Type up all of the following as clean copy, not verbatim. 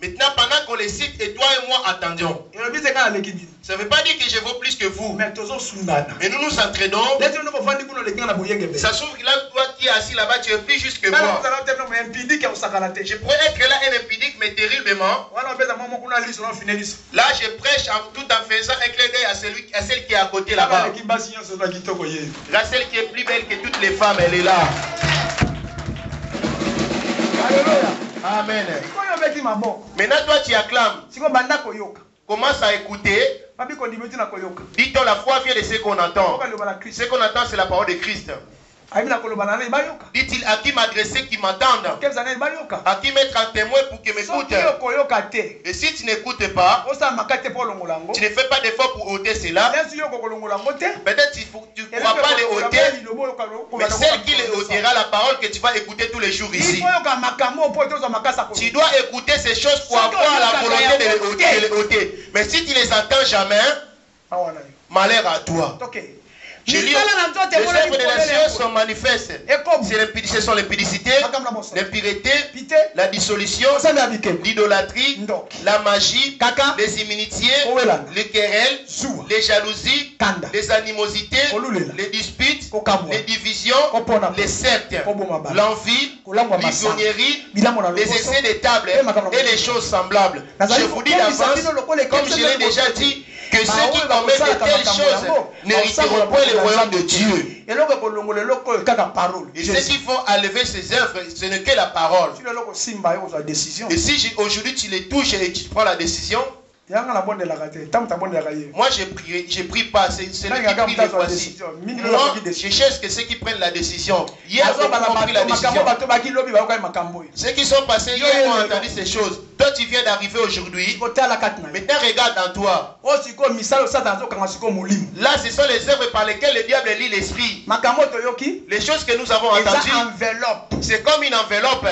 Maintenant, pendant qu'on les cite, et toi et moi attendions. Ça ne veut pas dire que je vaux plus que vous. Mais nous nous entraînons. Ça s'ouvre que là, toi qui es assis là-bas, tu es plus juste que moi. Je pourrais être là un impudique, mais terriblement. Là, je prêche tout en faisant un clin d'œil à celle qui est à côté là-bas. Là, celle qui est plus belle que toutes les femmes, elle est là. Amen. Maintenant, toi, tu acclames. Commence à écouter. Dit-on, la foi vient de ce qu'on entend. Ce qu'on entend, c'est la parole de Christ. Dit-il, à qui m'adresser, qui m'entende, à qui mettre en témoin pour qu'il m'écoute. Et si tu n'écoutes pas, tu ne fais pas d'effort pour ôter cela. Peut-être tu ne pourras pas les ôter, mais celle qui les ôtera, la parole que tu vas écouter tous les jours ici. Tu dois écouter ces choses pour avoir la volonté de les ôter. Mais si tu ne les entends jamais, malheur à toi. Je lis, les œuvres de la science sont manifestes. Ce sont l'impudicité, l'impureté, la dissolution, l'idolâtrie, la magie, les inimitiés, les querelles, les jalousies, les animosités, les disputes, les divisions, les sectes, l'envie, l'ivrognerie, les essais des tables et les choses semblables. Je vous dis d'avance, comme je l'ai déjà dit, que ceux qui commettent de telles choses n'hériteront pas le royaume de Dieu. Et ceux qui font enlever ces œuvres, ce n'est que la parole. Et si aujourd'hui tu les touches et tu prends la décision, moi j'ai pris pas, c'est celui qui prie les fois-ci. Moi je cherche que ceux qui prennent la décision. Hier ils ont pris la décision. Ceux qui sont passés hier ont entendu ces choses. Toi tu viens d'arriver aujourd'hui. Maintenant regarde en toi. Là ce sont les œuvres par lesquelles le diable lit l'esprit. Les choses que nous avons entendues, c'est comme une enveloppe.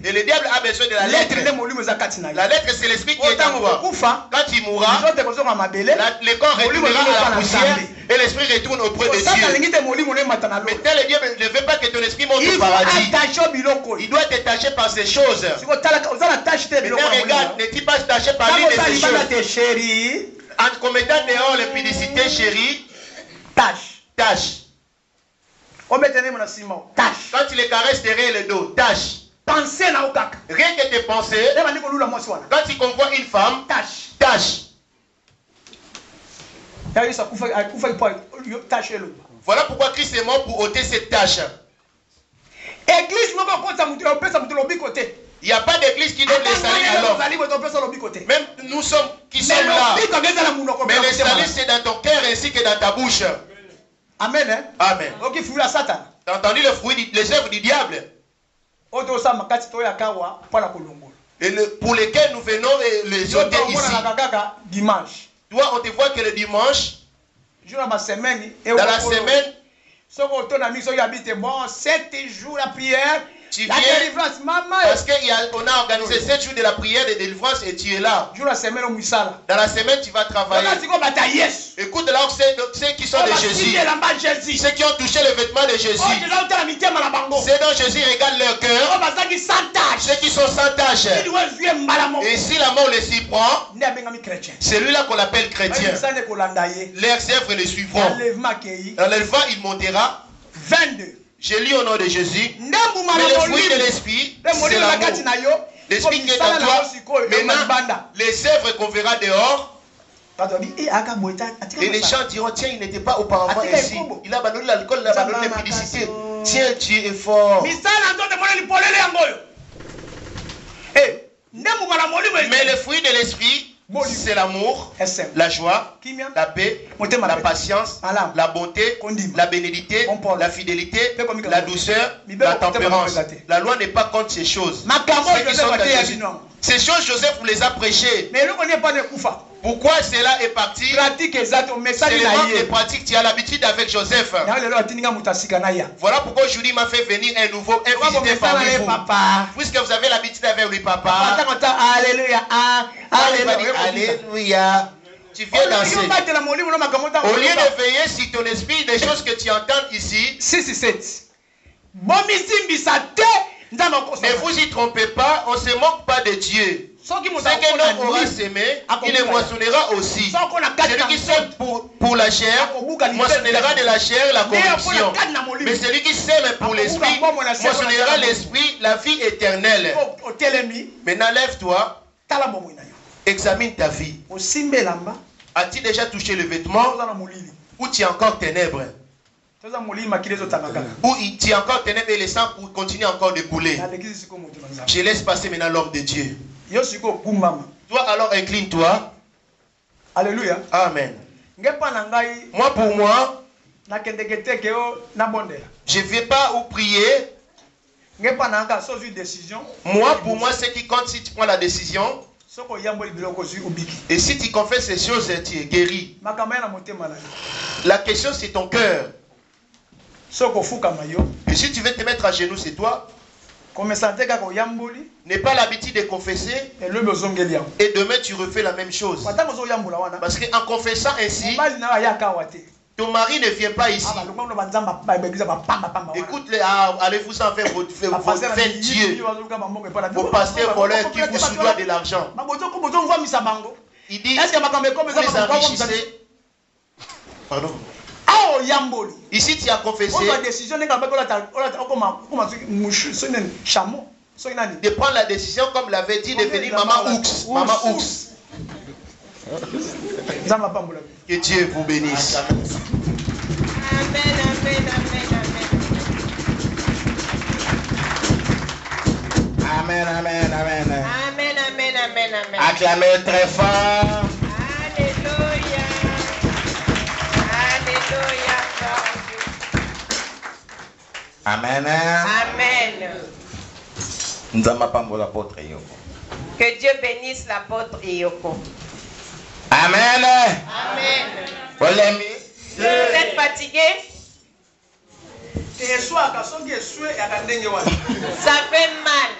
Et le diable a besoin de la lettre. La lettre c'est l'esprit qui est en toi. Quand tu mourras, le corps retournera à la poussière et l'esprit retourne auprès de Dieu. Maintenant le diable ne veut pas que ton esprit monte au paradis. Il doit t'attacher par ces choses. Maintenant regarde, n'est-il pas attaché par l'une de ces choses? En commettant dehors l'impudicité, chérie, tâche. Quand tu les caresses derrière le dos, tâche. Rien que tes pensées. Quand tu convois une femme, tâche. Voilà pourquoi Christ est mort pour ôter cette tâche. Il n'y a pas d'église qui donne les saluts à l'homme. Même nous sommes qui sommes là. Mais les saluts c'est dans ton cœur ainsi que dans ta bouche. Amen. Amen. Tu as entendu le fruit, les œuvres du diable. Et pour lesquels nous venons les ôter ici. Toi, on te voit que le dimanche, dans la semaine, 7 jours la prière. Tu viens parce qu'on a organisé 7 jours de la prière de délivrance et tu es là. Dans la semaine, tu vas travailler. Écoute là, ceux qui sont de Jésus, ceux qui ont touché le vêtement de Jésus, ceux dont Jésus regarde leur cœur, ceux qui sont sans tâche. Et si la mort les surprend, c'est lui-là qu'on appelle chrétien. Leurs œuvres les suivront. L'enlèvement, il montera. 22. Je lis au nom de Jésus. Mais le fruit de l'esprit, c'est l'amour. L'esprit qui est en toi. Maintenant, les œuvres qu'on verra dehors. Et les gens diront, tiens, il n'était pas auparavant ici. Il a abandonné l'alcool, il a abandonné l'impudicité. Tiens, tu es fort. Mais le fruit de l'esprit, c'est l'amour, la joie, la paix, la patience, la bonté, la bénédicité, la fidélité, la douceur, la tempérance. La loi n'est pas contre ces choses. Ces choses, Joseph vous les a prêchées. Pourquoi cela est parti? C'est le manque de pratique. Tu as l'habitude avec Joseph. Voilà pourquoi aujourd'hui m'a fait venir un nouveau invité parmi vous. Puisque vous avez l'habitude avec lui, papa. Alléluia. Alléluia. Tu viens danser. Au lieu de veiller sur ton esprit, des choses que tu entends ici. Ne vous y trompez pas, on ne se moque pas de Dieu. Ce que l'homme aura semé, il le moissonnera aussi. Celui qui sème pour la chair, moissonnera de la chair la corruption. Mais celui qui sème pour l'esprit, moissonnera l'esprit, la vie éternelle. Maintenant, lève-toi, examine ta vie. As-tu déjà touché le vêtement ou tu es encore ténèbres? Ou tu es encore ténèbres et le sang continue encore de couler? Je laisse passer maintenant l'homme de Dieu. Toi alors incline-toi. Alléluia. Amen. Moi pour moi, je ne vais pas ou prier. Moi pour moi, ce qui compte, si tu prends la décision. Et si tu confesses ces choses, tu es guéri. La question c'est ton cœur. Et si tu veux te mettre à genoux, c'est toi. N'aie pas l'habitude de confesser et demain tu refais la même chose. Parce qu'en confessant ainsi, ton mari ne vient pas ici. Écoute-les, allez-vous en faire votre Dieu. Vos pasteurs voleurs qui vous soudoient de l'argent. Il dit, vous les enrichissez. Pardon. Ici tu as confessé de prendre la décision comme l'avait dit de venir Maman Oux. Maman Oux. Que Dieu vous bénisse. Amen, amen, amen, amen. Amen, amen, amen. Amen, amen, amen, amen. Acclamez très fort. Alléluia. Alléluia. Amen. Amen. Que Dieu bénisse l'apôtre Yoko. Amen. Amen. Vous êtes fatigué? Ça fait mal.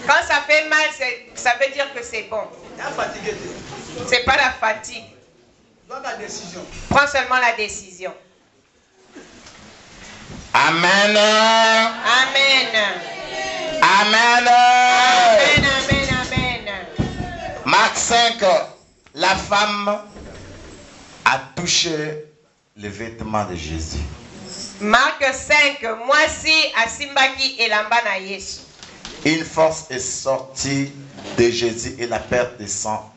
Quand ça fait mal, ça veut dire que c'est bon. C'est pas la fatigue. Prends seulement la décision. Amen. Amen. Amen. Amen, amen, amen. Marc 5, la femme a touché le vêtement de Jésus. Marc 5, Mwasi asimbaki elamba na Yesu. Une force est sortie de Jésus et la perte de sang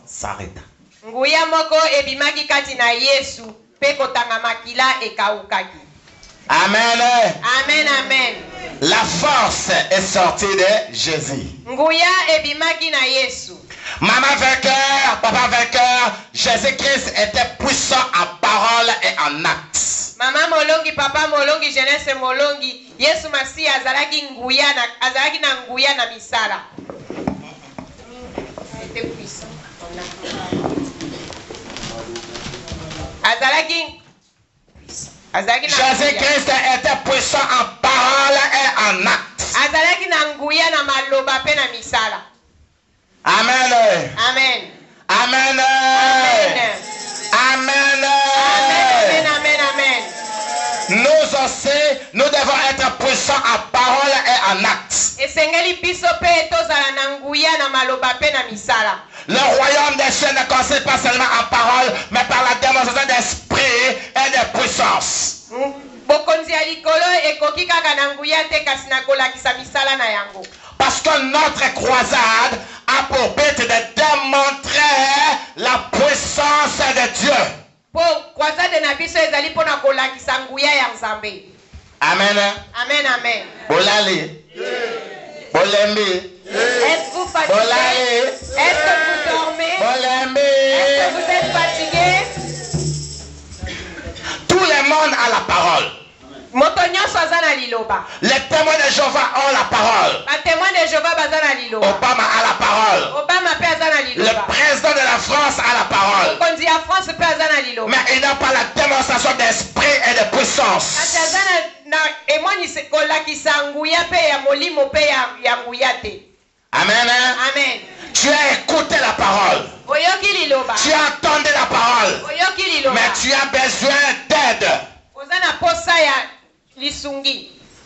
s'arrêta. Nguya moko ebimaki kati na Yesu pe kotanga makila ekaukaki. Amen. Amen, amen. La force est sortie de Jésus. Nguya ebimaki na Yesu. Maman vainqueur, papa vainqueur, Jésus-Christ était puissant en parole et en actes. Maman molongi, papa molongi, jeunesse molongi. Yesu Masi azalaki na nguya na misala. C'était puissant. Jésus-Christ était puissant en parole et en actes. Azalaki na nguya na maloba pe na misala. Amen. Amen. Amen. Amen. Amen. Amen. Amen. Amen. Nous aussi, nous devons être puissants en parole et en actes. Esengeli biso pe tozala na nguya na maloba pe na misala. Le royaume des cieux ne consiste pas seulement en parole, mais par la démonstration d'esprit et de puissance. Bokonzi ya likolo ekoki kaka na nguya te kasi na kolakisa misala na yango. Parce que notre croisade a pour but de démontrer la puissance de Dieu. Po croisade na biso ezali pona kolakisa nguya ya Nzambe. Amen. Amen, amen. Bolali. Bolembi. Est-ce que vous fatiguez? Est-ce que vous dormez? Est-ce que vous êtes fatigué? Tout le monde a la parole. Les témoins de Jéhovah ont la parole. Obama a la parole. Le président de la France a la parole. Mais il n'a pas la démonstration d'esprit et de puissance. Amen. Amen. Tu as écouté la parole. Tu as entendu la parole. Mais tu as besoin d'aide.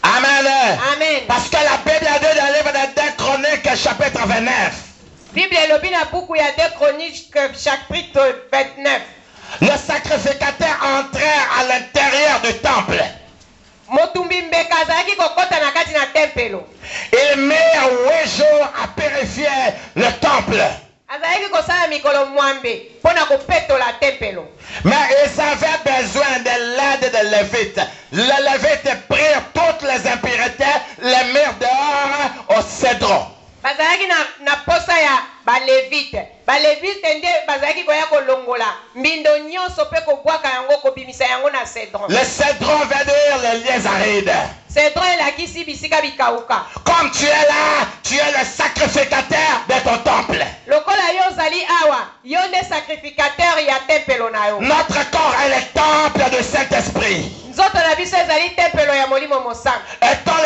Amen. Amen. Parce que la Bible a dit dans le livre de 2 Chroniques, chapitre 29. Bible elobi na buku ya 2 Chroniques chapitre 29. Le sacrificateur entrait à l'intérieur du temple. Motumbi mbeka azalaki kokota na kati na tempelo. Il met 8 jours à purifier le temple. Azalaki kosala mikolo mwambe pona kopetola tempelo. Mais ils avaient besoin de l'aide des Lévites. Les Lévites prirent toutes les impuretés, les mirent dehors au cédron. Bazalaki na posa ya balevite. Balevite nde bazalaki koya kolongola mbindo nyonso pe kobwaka yango kobimisa yango na cédron. Le cédron veut dire les lieux arides. Cédron elakisi bisika bikauka. Comme tu es là, tu es le sacrificateur de ton temple. Lokola yo zali awa, yo nde sacrificateur ya tempelo na yo. Notre corps est le temple du Saint-Esprit. Nzoto na biso ezali tempelo ya Molimo Mosantu. Étant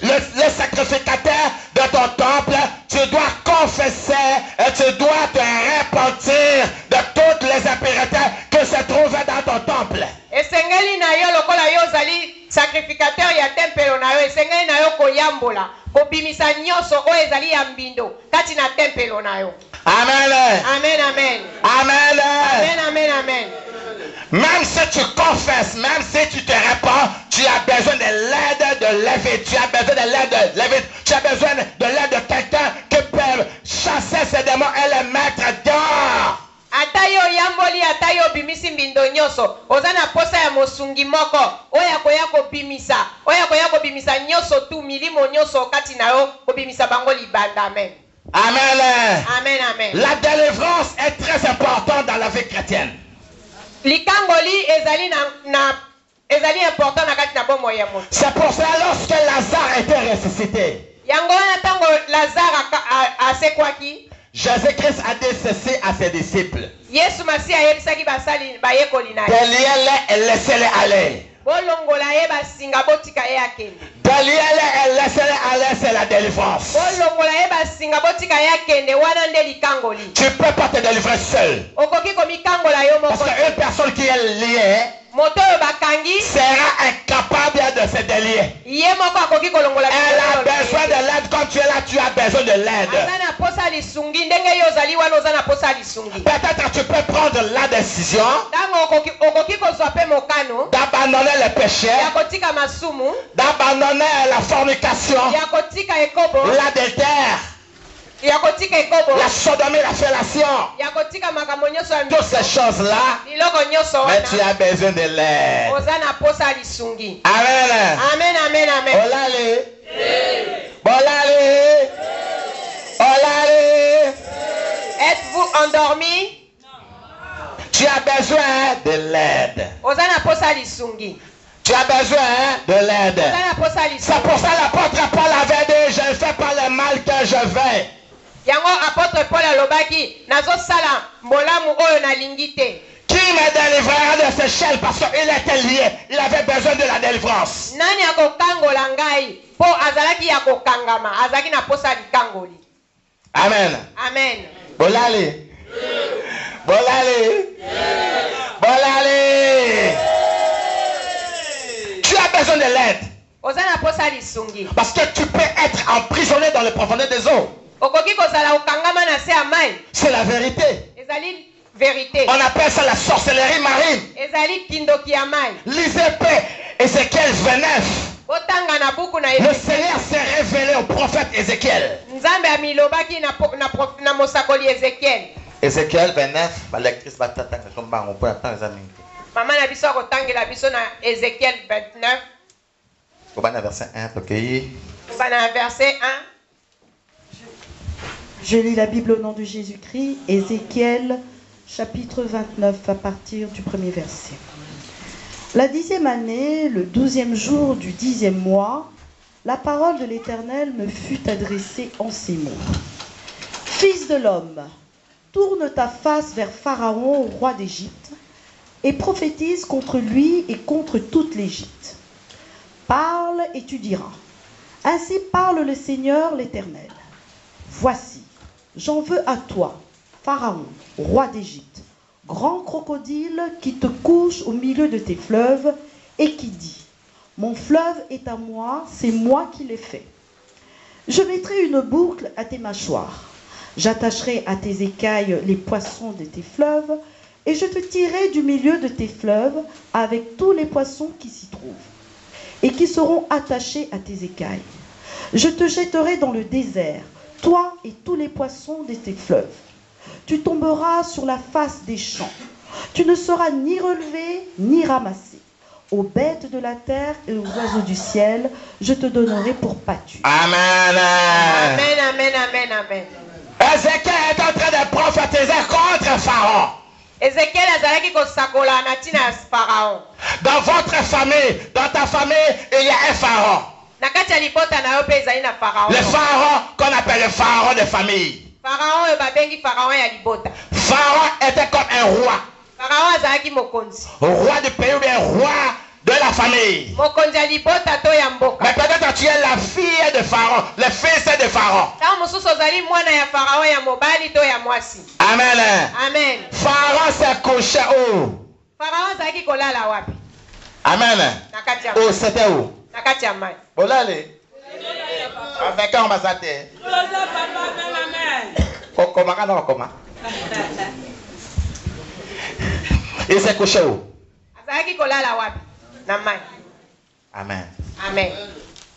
le sacrificateur de ton temple, tu dois confesser et tu dois te repentir de toutes les impuretés que se trouvent dans ton temple. Esengeli na yo lokola yo zali sacrificateur ya tempelo na yo, esengeli na yo koyambola kobimisa nyonso oyo ezali ya mbindo kati na tempelo na yo. Amen. Amen, amen. Amen. Amen, amen, amen. Même si tu confesses, même si tu te répands, tu as besoin de l'aide de Lévite. Tu as besoin de l'aide de Lévite. Tu as besoin de l'aide de quelqu'un qui peut chasser ces démons et les mettre dehors. Atayo yamboli atayo bimisi mbindo nyoso. Ozana posa ya mosungi moko. Oya koyako bimisa. Oya koyako bimisa nyoso tu milimo nyoso kati na yo kobimisa bango libanda. Amen. Amen. Amen, amen. La délivrance est très importante dans la vie chrétienne. Likangoli ezali important na kati na bomo ya moto. C'est pour ça lorsque Lazare était ressuscité. Yango wana tango Lazare asekwaki. Jésus-Christ a dit ceci à ses disciples. Yesu Masiya ayebisaki basali bayekoli na ye. Déliez-les et laissez-les aller. Bolongola ye basinga botika ye akende. Déliez-les et laissez-les aller, c'est la délivrance. Bolongola ye basinga botika ye akende wana nde likangoli. Tu ne peux pas te délivrer seul. Okoki komikangola yo moko. Parce qu'une personne qui est liée moto yo bakangi sera incapable de se délier. Ye moko akoki kolongola. Elle a besoin de l'aide. Quand tu es là, tu as besoin de l'aide. Azana posa lisungi ndenge yo zali wana ozana posa lisungi. Peut-être tu peux prendre la décision okoki kozwa pe mokano d'abandonner le péché, ya kotika masumu, d'abandonner la fornication, ya kotika ekobo, l'adultère, ya kotika ekobo, la sodomie, la fellation, ya kotika makambo nyonso ya toutes ces choses-là. biloko nyonso Mais wana tu as besoin de l'aide. ozana posa lisungi. Amen. Amen, amen, amen. Olale. Olale. Olale. Êtes-vous endormi? Tu as besoin de l'aide. Ozana posa lisungi. Tu as besoin de l'aide. Ozana posa lisungi. C'est pour ça l'apôtre Paul avait dit, je ne fais pas le mal que je veux. Yango apôtre Paul alobaki nazo sala mbolamu oyo nalingi te. Qui me délivrera de ces chaînes parce qu'il était lié. Il avait besoin de la délivrance. Nani akokangola ngai po azalaki ya kokangama azalaki na posa likangoli. Amen. Amen. Bolale. Bolale. Bolale. Tu as besoin de l'aide. Ozana posa lisungi. Parce que tu peux être emprisonné dans les profondeurs des eaux. Okoki kozala okangama na se ya mai. C'est la vérité. Ezali vérité. On appelle ça la sorcellerie marine. Ezali kindoki ya mai. Lisez Ézéchiel 29. Otanga na buku na Le Seigneur s'est révélé au prophète Ézéchiel. Nzambe amilobaki na mosakoli Ézéchiel. Ézéchiel 29, la lectrice va t'attendre comme ça, on peut attendre les amis. Maman na biso akotangela biso na Ézéchiel 29. Au bas verset 1, okay. Bana verset 1. Je lis la Bible au nom de Jésus-Christ, Ézéchiel chapitre 29 à partir du premier verset. La 10e année, le 12e jour du 10e mois, la parole de l'Éternel me fut adressée en ces mots. Fils de l'homme, tourne ta face vers Pharaon, roi d'Égypte, et prophétise contre lui et contre toute l'Égypte. Parle et tu diras, ainsi parle le Seigneur l'Éternel. Voici, j'en veux à toi, Pharaon, roi d'Égypte, grand crocodile qui te couche au milieu de tes fleuves et qui dit, Mon fleuve est à moi, c'est moi qui l'ai fait. Je mettrai une boucle à tes mâchoires. J'attacherai à tes écailles les poissons de tes fleuves, et je te tirerai du milieu de tes fleuves avec tous les poissons qui s'y trouvent, et qui seront attachés à tes écailles. Je te jetterai dans le désert, toi et tous les poissons de tes fleuves. Tu tomberas sur la face des champs. Tu ne seras ni relevé ni ramassé. Aux bêtes de la terre et aux oiseaux du ciel, je te donnerai pour pâture. Amen. Amen, amen, amen, amen. Ézéchiel est en train de prophétiser contre Pharaon. Ézéchiel azalaki kosakola na tina ya Pharaon. Dans votre famille, dans ta famille, il y a un Pharaon. Na kati ya libota na yo pe ezali na Pharaon. Le Pharaon qu'on appelle le Pharaon de famille. Pharaon oyo babengi Pharaon ya libota. Pharaon était comme un roi. Pharaon azalaki mokonzi. Roi du pays ou bien roi de la famille. Mokonzi ya libota to ya mboka. Mais peut-être tu es la fille de Pharaon, le fils de Pharaon. Tango mosusu ozali mwana ya Pharaon ya mobali to ya mwasi. Amen. Amen. Pharaon s'est couché où? Pharaon azalaki kolala wapi? Amen. Na kati ya Où c'était où? na kati ya mai. Bolale. Avec un ambassadeur. Comment? Il s'est couché où? Azalaki kolala wapi? Na mai. Amen. Amen.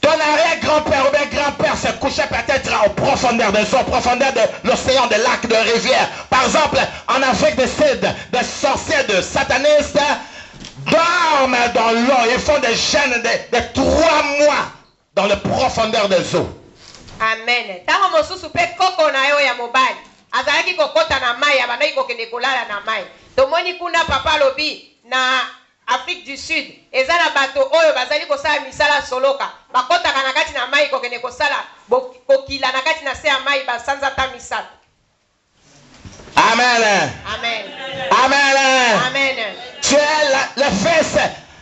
Ton arrière-grand-père ou bien grand-père se couchait peut-être aux profondeurs des eaux, aux profondeurs de l'océan, des lacs, de rivières. Par exemple, en Afrique du Sud, des sorciers, de satanistes dorment dans l'eau. Ils font des jeûnes de 3 mois dans les profondeurs des eaux. Amen. Tango mosusu pe koko na yo ya mobali. Azalaki kokota na mai, abandaki kokende kolala na mai. Tomoni kuna papa lobi na Afrique du Sud. Eza na bato oyo bazali kosala misala soloka. Bakotaka na kati na mai kokende kosala kokila na kati na se ya mai basanza ta misala. Amen. Amen. Amen. Amen. Tu es le fils.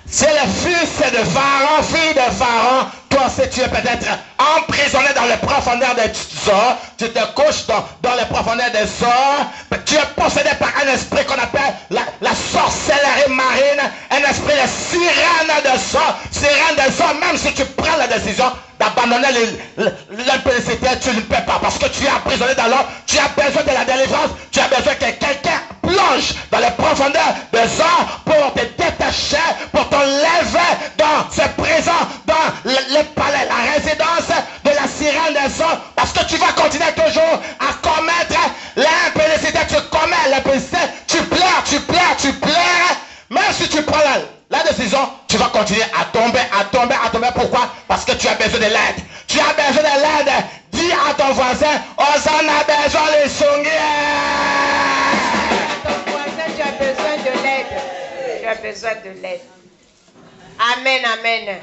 C'est le fils de Pharaon, fille de Pharaon. Toi aussi, tu es peut-être emprisonné dans les profondeurs des eaux. Tu te couches dans les profondeurs des eaux. Tu es possédé par un esprit qu'on appelle la sorcellerie marine. Un esprit de sirène de sang. Sirène de sang, même si tu prends la décision d'abandonner l'impudicité, tu ne peux pas. Parce que tu es emprisonné dans l'eau. Tu as besoin de la délivrance. Tu as besoin que quelqu'un plonge dans les profondeurs des eaux pour te détacher, pour t'enlever dans ce prison, dans le palais, la résidence de la sirène des eaux. Parce que tu vas continuer toujours à commettre l'impudicité. Tu commets l'impudicité. Tu pleures. Même si tu prends la décision, tu vas continuer à tomber. Pourquoi? Parce que tu as besoin de l'aide. Tu as besoin de l'aide. Dis à ton voisin, on en a besoin les songuiers. Ton voisin, tu as besoin de l'aide. Tu as besoin de l'aide. Amen, amen.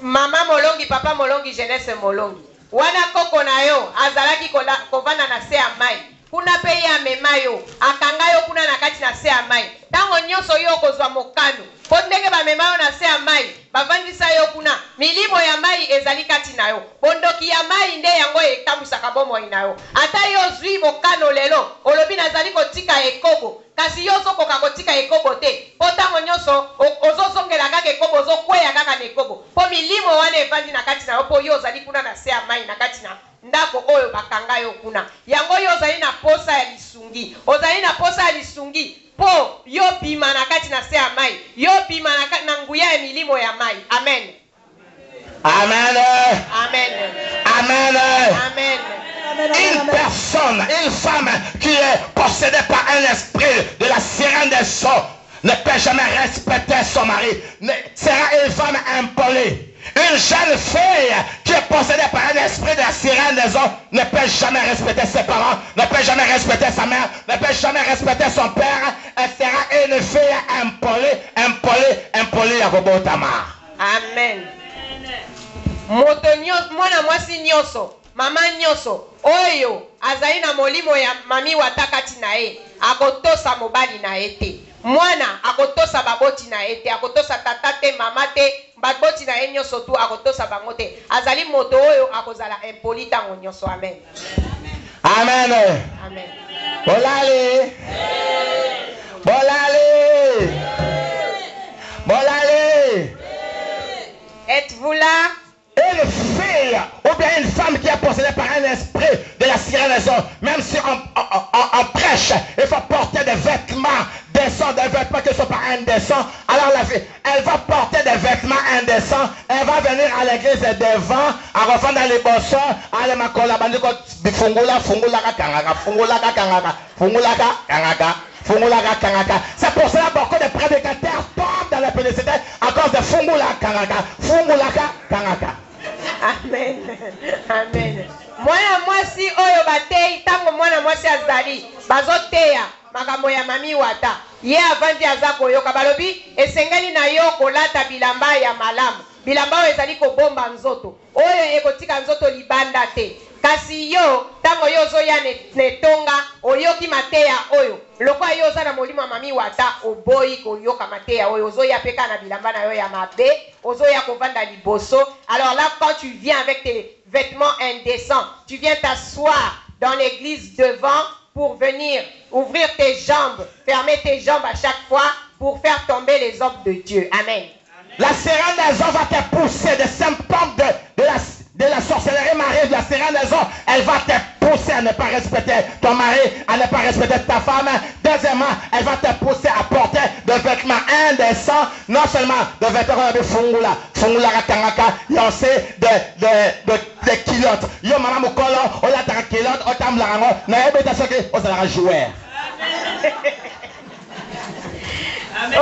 Maman molongi, papa molongi, jeunesse molongi. Wana koko na yo, azalaki kovana na se ya mai. Kuna pe ya mema yo, akanga yo kuna na kati na se ya mai. Tango nyonso yo kozwa mokano. Po ndenge ba mema yo na se ya mai, bavandisa yo kuna. Milimo ya mai ezali kati na yo. Bondoki ya mai nde yango etambwisaka bomoi na yo. Ata yo zwi mokano lelo, olobi nazali kotika ekobo. Kasi yo sokoka kotika ekobo te. Po tango nyonso ozozongela kaka ekobo, ozokweya kaka na ekobo. Po milimo wana evandi na kati na yo, po yo ozali kuna na se ya mai na kati na ndako oyo bakanga yo kuna. Yango yo ozali na posa ya lisungi. Ozali na posa ya lisungi. Po yo bima na kati na se ya mai. Yo bima na nguya ya milimo ya mai. Amen. Amen. Amen. Amen. Amen. Une personne, une femme qui est possédée par un esprit de la sirène des eaux ne peut jamais respecter son mari. Sera une femme impolie. Une jeune fille qui est possédée par un esprit de la sirène des eaux ne peut jamais respecter ses parents, ne peut jamais respecter sa mère, ne peut jamais respecter son père. Elle sera une fille impolie à Gobotama. Amen. Moto nyonso, mwana mwasi nyonso, mama nyonso, oyo azali na molimo ya mami watakati na ye, akotosa mobali na ye te. Mwana akotosa baboti na ye te, akotosa tata te, mama te, baboti na ye nyonso tu akotosa bango te. Azali moto oyo akozala impoli tango nyonso. Amen. Amen. Amen. Bolale. Bolale. Bolale. ou bien une femme qui est possédée par un esprit de la cyrénaison, même si on prêche, il faut porter des vêtements décents, des vêtements qui ne sont pas indécents. Alors la fille, elle va porter des vêtements indécents, elle va venir à l'église devant, à refaire dans les bossons, à les makola, c'est pour cela que beaucoup de prédicateurs tombent dans la pénicité à cause de Fungula Kangaka. Fungulaka Kangaka. Amen. Amen. Mwana mwasi oyo batei tango mwana mwasi azali bazoteya makambo ya mami wata ye avandi aza koyoka balobi esengeli na yo kolata bilamba ya malamu bilamba oyo ezali kobomba nzoto oyo ekotika nzoto libanda te kasi yo tango yo ozoya netonga oyoki mateya oyo lokwa yo oza na molimo ya mami wata oboyi koyoka mateya oyo ozoya peka na bilamba na yo ya mabe ozoya kovanda liboso. Alors là quand tu viens avec tes vêtements indécents tu viens t'asseoir dans l'église devant pour venir ouvrir tes jambes, fermer tes jambes à chaque fois pour faire tomber les hommes de Dieu. Amen. La cyrénaison va te pousser des symptômes de la sorcellerie mariée, de la cyrénaison. Elle va te pousser à ne pas respecter ton mari, à ne pas respecter ta femme. Deuxièmement, elle va te pousser à porter des vêtements indécents, non seulement des vêtements de fungula, fungula kangaka, yoncé de kilotes. Yo maman mukolo, on a ta kilote, on t'aime la rango, n'a pas été choqué, on s'en a joué. Amen.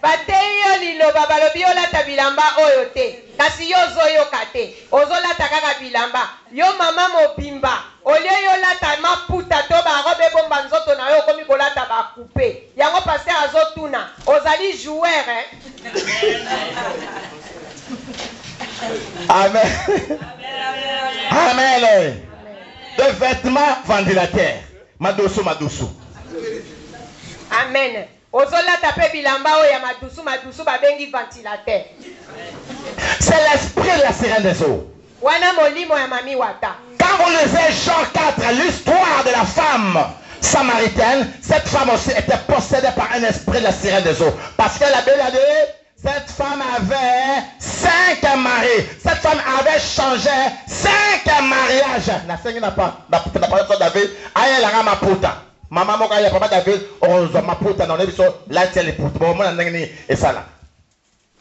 Bateyo liloba balobi olata bilamba oyo te kasi yo zoyoka te ozolata kaka bilamba yo mama mobimba olio yo lata maputa to barobe bomba nzoto na yo okomi kolata bakupe yango paster azotuna ozali joueur Amen. Amen. De vêtements ventilateurs. Madosu. Amen. Ozolata pe bilamba oyo ya madusu babengi ventilateur. C'est l'esprit de la cyrénaison. Wana molimo ya mami wata. Quand on lisait Jean 4, l'histoire de la femme samaritaine, cette femme aussi était possédée par un esprit de la cyrénaison. Parce que la Bible a dit, cette femme avait 5 maris. Cette femme avait changé 5 mariages. La Seigneur n'a pas David, aïe la maputa. Maman moka ya papa David, on maputa dans les biso, là c'est les poutres. Bon, moi n'engni et ça là.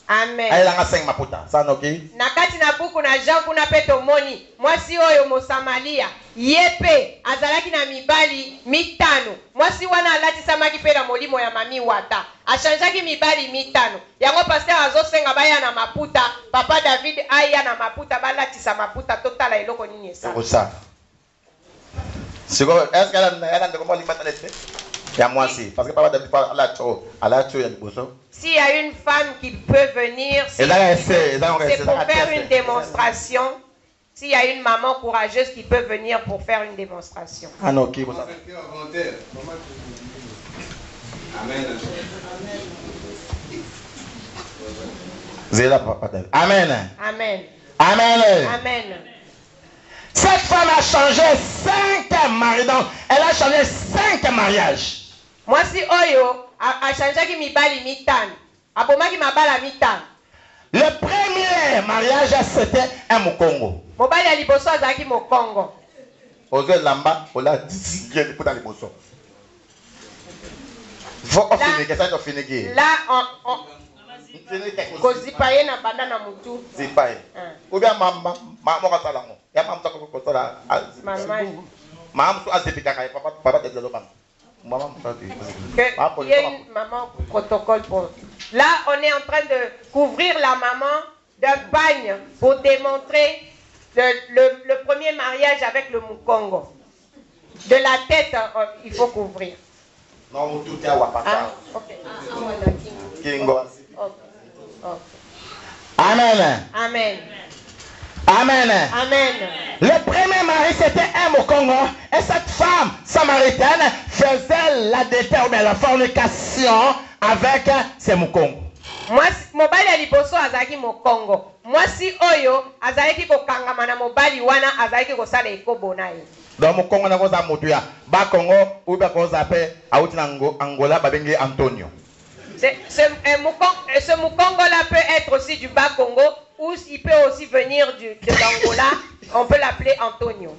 Amen. Aïe la 5 maputa. Ça noki. Nakati na buku na Jean kuna peto moni. Mwasi oyo mo Samalia. Yepe azalaki na mibali mitano. Mwasi wana alati samaki pe na molimo ya mami wata. Achanjaki mibali mitano. Yango pasteur azosenga baya na maputa. Papa David aya na maputa balati sa maputa totala eloko nini esa. C'est ça. Est-ce qu'elle a comment il battre l'esprit? Il y a moi aussi. Parce que papa David parle à la il y a du bosso. S'il y a une femme qui peut venir, c'est pour faire une démonstration. S'il y a une maman courageuse qui peut venir pour faire une démonstration. Ah non, qui vous a Amen. Amen. Amen. Amen. Cette femme a changé 5 maris. Donc, elle a changé 5 mariages. Moi, si Oyo a changé mibali mitano. Abomaki mabala mitano. Le premier mariage, c'était un Mukongo. Mobali a liboso azaki Mokongo. Ozo lamba, ola disigué pour dans liboso. Faut finir, ça doit finir. Là, on kozipaye na banda na mutu. Zipaye. Ou bien maman kasala mo. Ya maman ko kotola. Maman so azipika kay papa te delo bang. Maman il y a une maman protocole pour. Là, on est en train de couvrir la maman d'un bagne pour démontrer le premier mariage avec le Mukongo. De la tête, il faut couvrir. Non, tout est à wapaka. Kingo. Amen. Amen. Amen. Amen. Le premier mari, c'était un Mukongo. Et cette femme samaritaine faisait la déterre, mais la fornication avec ces Mukongo. Moi, mobali ya liboso azaki Mokongo. Moi si oyo azaki ko kangama na mobali wana azaki ko sala ekobo na ye. Donc Mokongo na koza mutuya. Ba Congo ou ba koza pe auti na Angola babengi Antonio. Ce Mukongo là peut être aussi du Bas Congo ou il peut aussi venir de l'Angola. On peut l'appeler Antonio.